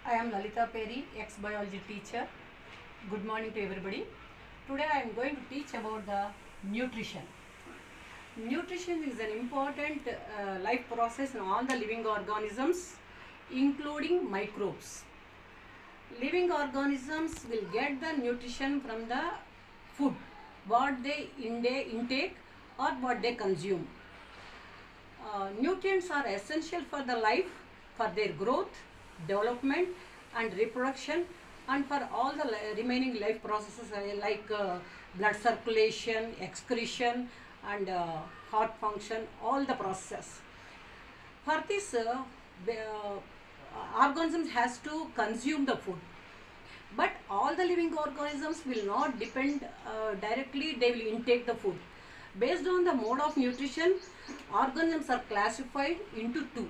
I am Lalita Peri, ex-biology teacher. Good morning to everybody. Today I am going to teach about the nutrition. Nutrition is an important life process in all the living organisms, including microbes. Living organisms will get the nutrition from the food, what they intake or what they consume. Nutrients are essential for the life, for their growth, development and reproduction, and for all the remaining life processes like blood circulation, excretion and heart function, all the processes. For this, organisms has to consume the food. But all the living organisms will not depend directly, they will intake the food. Based on the mode of nutrition, organisms are classified into two.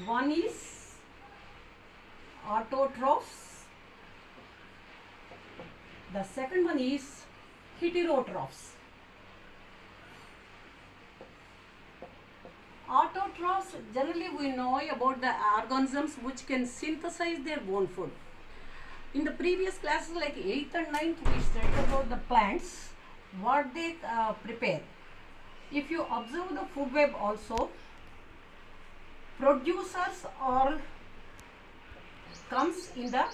One is autotrophs. The second one is heterotrophs. Autotrophs, generally we know about the organisms which can synthesize their own food. In the previous classes like 8th and 9th, we studied about the plants, what they prepare. If you observe the food web also, producers all comes in the,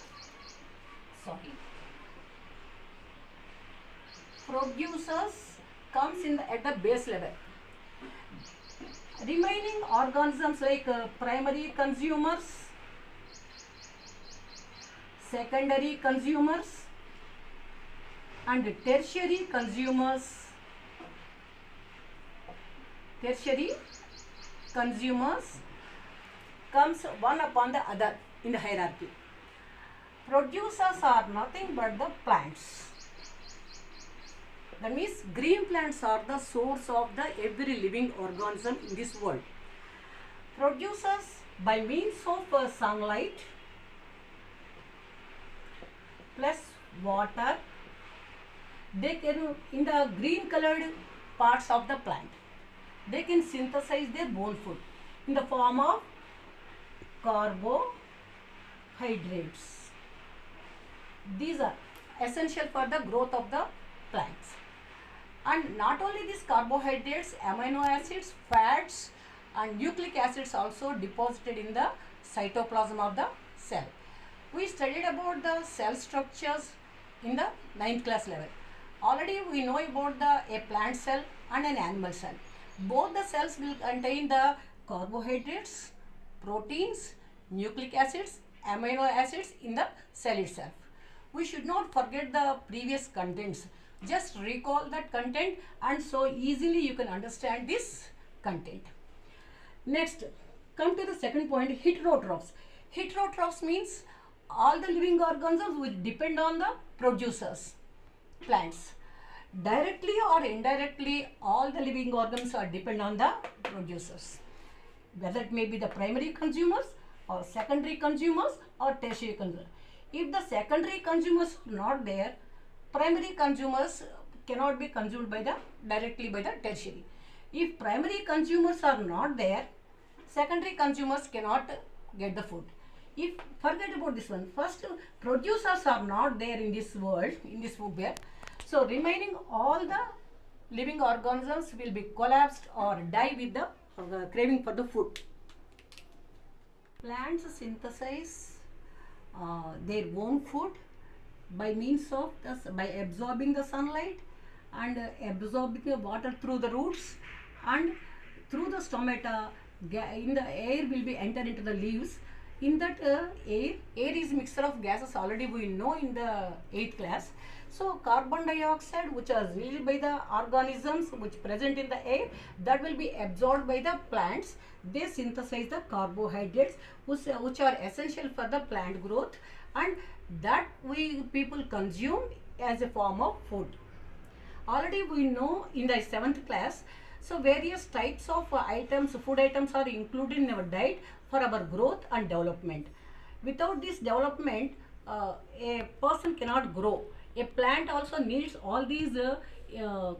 producers comes in the, at the base level. Remaining organisms like primary consumers, secondary consumers and tertiary consumers comes one upon the other in the hierarchy. Producers are nothing but the plants. That means green plants are the source of the every living organism in this world. Producers by means of sunlight plus water, they can, in the green colored parts of the plant, they can synthesize their own food in the form of carbohydrates. These are essential for the growth of the plants. And not only these carbohydrates, amino acids, fats and nucleic acids also deposited in the cytoplasm of the cell. We studied about the cell structures in the 9th class level. Already we know about a plant cell and an animal cell. Both the cells will contain the carbohydrates, proteins, nucleic acids, amino acids in the cell itself. We should not forget the previous contents. Just recall that content and so easily you can understand this content. Next, come to the second point, heterotrophs. Heterotrophs means all the living organisms which depend on the producers, plants. Directly or indirectly, all the living organisms are depend on the producers. Whether it may be the primary consumers or secondary consumers or tertiary consumers. If the secondary consumers are not there, primary consumers cannot be consumed by the directly by the tertiary. If primary consumers are not there, secondary consumers cannot get the food. If forget about this one, first producers are not there in this world, in this food web, so remaining all the living organisms will be collapsed or die with the craving for the food. Plants synthesize their own food by means of by absorbing the sunlight and absorbing the water through the roots and through the stomata. In the air will be enter into the leaves. In that air is mixture of gases, already we know in the 8th class. So carbon dioxide which are released by the organisms which present in the air, that will be absorbed by the plants. They synthesize the carbohydrates which are essential for the plant growth, and that we people consume as a form of food. Already we know in the 7th class, so various types of items, food items are included in our diet for our growth and development. Without this development, a person cannot grow. A plant also needs all these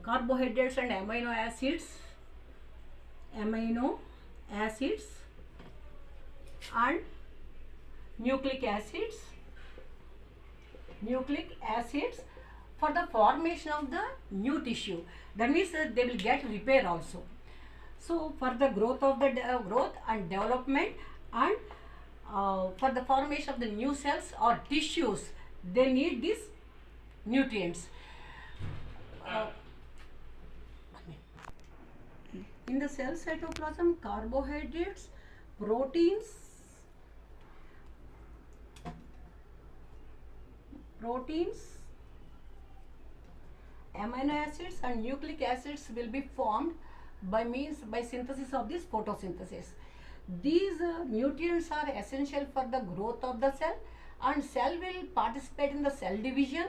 carbohydrates and amino acids and nucleic acids for the formation of the new tissue. That means they will get repair also. So for the growth of the growth and development, and for the formation of the new cells or tissues, they need these nutrients. In the cell cytoplasm, carbohydrates, proteins, amino acids and nucleic acids will be formed by synthesis of this photosynthesis. These nutrients are essential for the growth of the cell, and cell will participate in the cell division,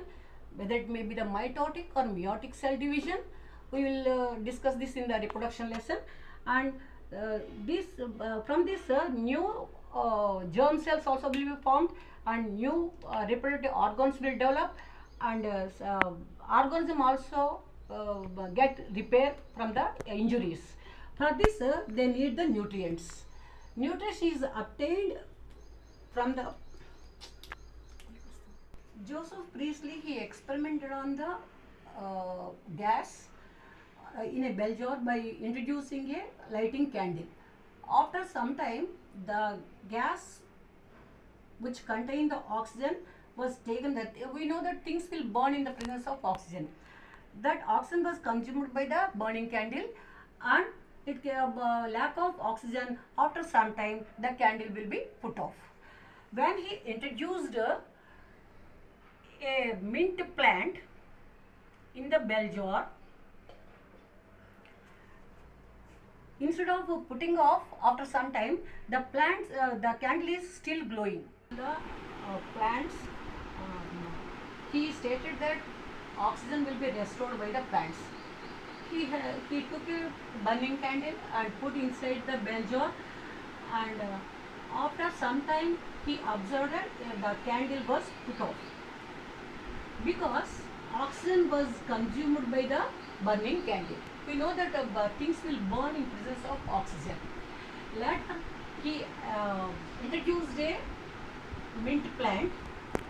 whether it may be the mitotic or meiotic cell division. We will discuss this in the reproduction lesson. And from this new germ cells also will be formed, and new reproductive organs will develop, and organism also get repair from the injuries. For this they need the nutrients. Nutrition is obtained from the Joseph Priestley. He experimented on the gas in a bell jar by introducing a lighting candle. After some time, the gas which contained the oxygen was taken. That we know that things will burn in the presence of oxygen. That oxygen was consumed by the burning candle, and it lack of oxygen. After some time, the candle will be put off. When he introduced a mint plant in the bell jar, instead of putting off after some time, the candle is still glowing. The plants, he stated that oxygen will be restored by the plants. He took a burning candle and put inside the bell jar, and after some time he observed that the candle was put off, because oxygen was consumed by the burning candle. We know that things will burn in presence of oxygen. Later he introduced a mint plant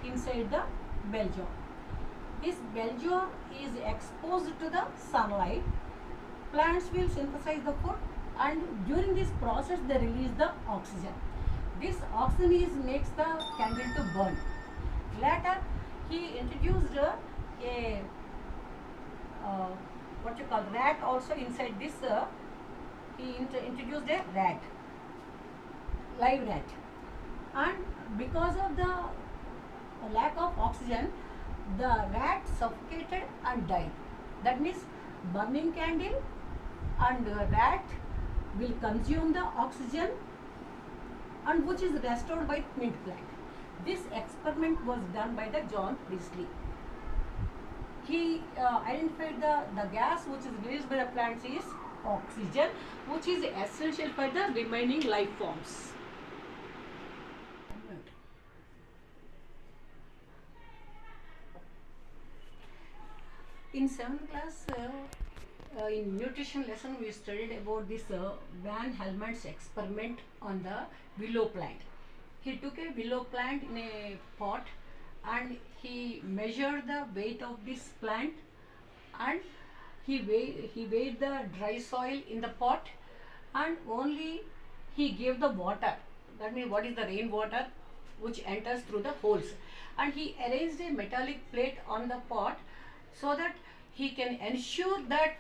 inside the bell jar. This bell jar is exposed to the sunlight. Plants will synthesize the food, and during this process they release the oxygen. This oxygen makes the candle to burn. Later he introduced a rat also inside this. He introduced a rat, live rat, and because of the lack of oxygen, the rat suffocated and died. That means burning candle and rat will consume the oxygen, and which is restored by mint plant. This experiment was done by the John Priestley. He identified the gas which is released by the plants is oxygen, which is essential for the remaining life forms. In 7th class, in nutrition lesson, we studied about this Van Helmont's experiment on the willow plant. He took a willow plant in a pot, and he measured the weight of this plant, and he weighed the dry soil in the pot, and only he gave the water. That means what is the rainwater which enters through the holes, and he arranged a metallic plate on the pot, so that he can ensure that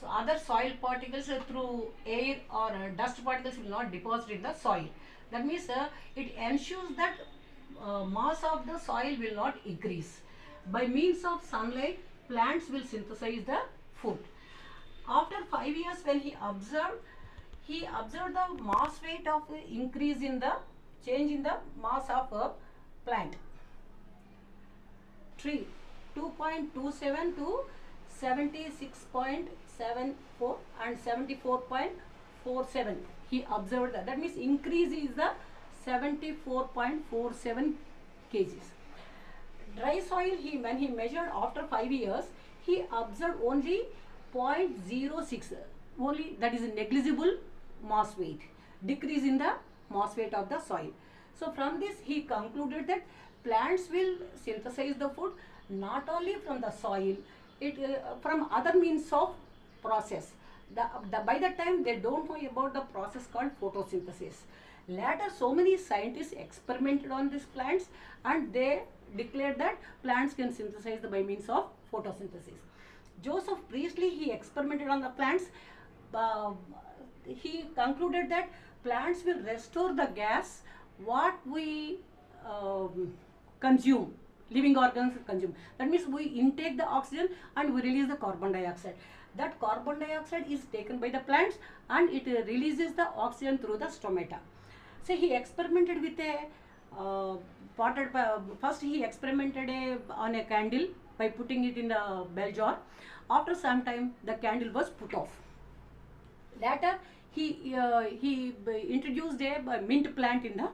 other soil particles through air or dust particles will not deposit in the soil. That means it ensures that mass of the soil will not increase. By means of sunlight, plants will synthesize the food. After 5 years, when he observed the mass weight of increase in the change in the mass of a plant. Tree 2.27 to 76.74 and 74.47. He observed that. That means increase is the 74.47 kgs. Dry soil, when he measured after 5 years, he observed only 0.06. Only that is a negligible mass weight, decrease in the mass weight of the soil. So from this he concluded that plants will synthesize the food not only from the soil, it from other means of process. By that time they don't know about the process called photosynthesis. Later so many scientists experimented on these plants and they declared that plants can synthesize by means of photosynthesis. Joseph Priestley, he experimented on the plants. Uh, he concluded that plants will restore the gas what we consume, living organs consume. That means we intake the oxygen and we release the carbon dioxide. That carbon dioxide is taken by the plants and it releases the oxygen through the stomata. So he experimented with a first he experimented on a candle by putting it in the bell jar. After some time the candle was put off. Later he introduced a mint plant in the